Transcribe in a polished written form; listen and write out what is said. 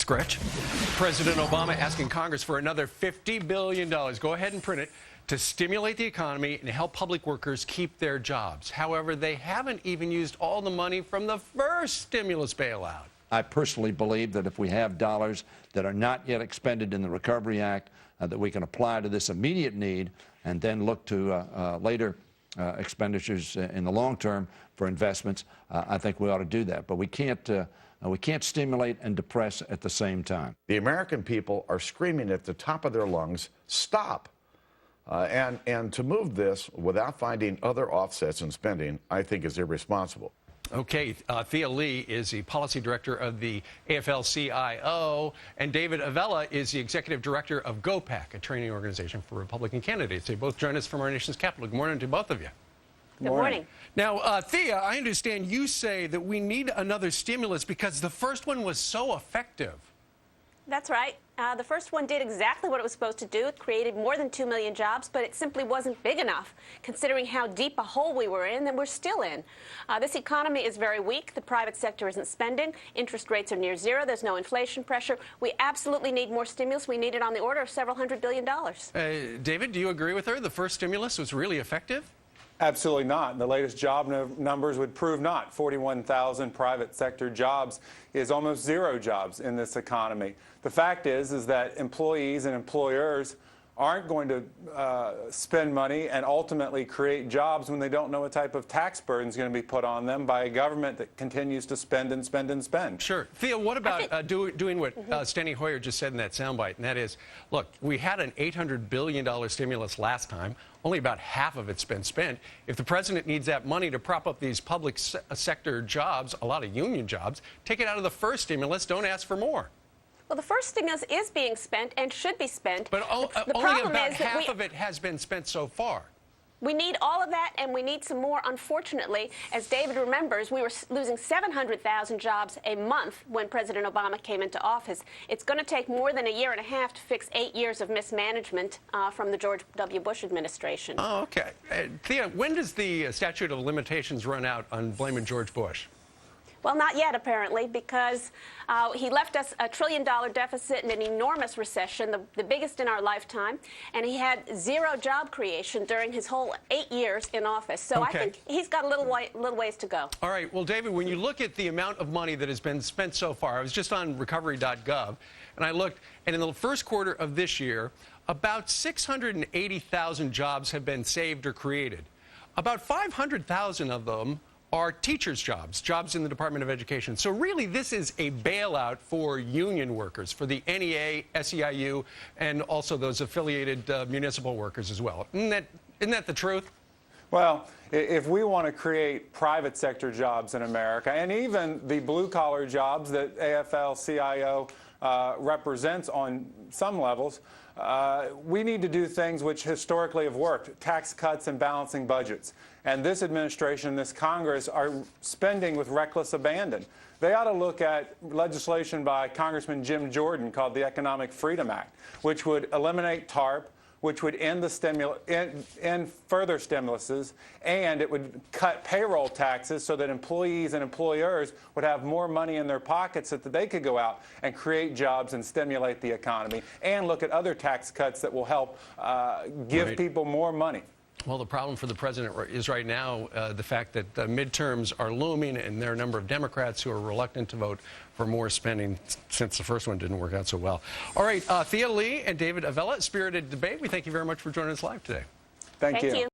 Scratch. President Obama asking Congress for another $50 billion. Go ahead and print it to stimulate the economy and help public workers keep their jobs. However, they haven't even used all the money from the first stimulus bailout. I personally believe that if we have dollars that are not yet expended in the Recovery Act, that we can apply to this immediate need and then look to later expenditures in the long term for investments. I think we ought to do that. But we can't stimulate and depress at the same time. The American people are screaming at the top of their lungs, stop. And to move this without finding other offsets in spending, I think is irresponsible. Okay, Thea Lee is the policy director of the AFL-CIO, and David Avella is the executive director of GOPAC, a training organization for Republican candidates. They both join us from our nation's capital. Good morning to both of you. Good morning. Now, Thea, I understand you say that we need another stimulus because the first one was so effective. That's right. The first one did exactly what it was supposed to do. It created more than 2 million jobs, but it simply wasn't big enough, considering how deep a hole we were in and we're still in. This economy is very weak. The private sector isn't spending. Interest rates are near zero. There's no inflation pressure. We absolutely need more stimulus. We need it on the order of several $100 billion. David, do you agree with her? The first stimulus was really effective? Absolutely not. The latest job numbers would prove not. 41,000 private sector jobs is almost zero jobs in this economy. The fact is that employees and employers aren't going to spend money and ultimately create jobs when they don't know what type of tax burden is going to be put on them by a government that continues to spend and spend and spend. Sure. Thea, what about doing what Steny Hoyer just said in that soundbite, and that is, look, we had an $800 billion stimulus last time. Only about half of it's been spent. If the president needs that money to prop up these public sector jobs, a lot of union jobs, take it out of the first stimulus. Don't ask for more. Well, the first stimulus is being spent and should be spent. But only about half of it has been spent so far. We need all of that, and we need some more. Unfortunately, as David remembers, we were losing 700,000 jobs a month when President Obama came into office. It's going to take more than a year and a half to fix 8 years of mismanagement from the George W. Bush administration. Oh, okay. Thea, when does the statute of limitations run out on blaming George Bush? Well, not yet, apparently, because he left us a $1 trillion deficit and an enormous recession, the biggest in our lifetime, and he had zero job creation during his whole 8 years in office. So I think he's got a little ways to go. All right. Well, David, when you look at the amount of money that has been spent so far, I was just on recovery.gov, and I looked, and in the first quarter of this year, about 680,000 jobs have been saved or created. About 500,000 of them are teachers' jobs, jobs in the Department of Education. So really, this is a bailout for union workers, for the NEA, SEIU, and also those affiliated municipal workers as well. Isn't that the truth? Well, if we want to create private sector jobs in America, and even the blue-collar jobs that AFL-CIO represents on some levels, we need to do things which historically have worked, tax cuts and balancing budgets. And this administration, this Congress, are spending with reckless abandon. They ought to look at legislation by Congressman Jim Jordan called the Economic Freedom Act, which would eliminate TARP, which would end further stimuluses, and it would cut payroll taxes so that employees and employers would have more money in their pockets so that they could go out and create jobs and stimulate the economy, and look at other tax cuts that will help give people more money. Well, the problem for the president is right now the fact that the midterms are looming, and there are a number of Democrats who are reluctant to vote for more spending since the first one didn't work out so well. All right, Thea Lee and David Avella, spirited debate. We thank you very much for joining us live today. Thank you.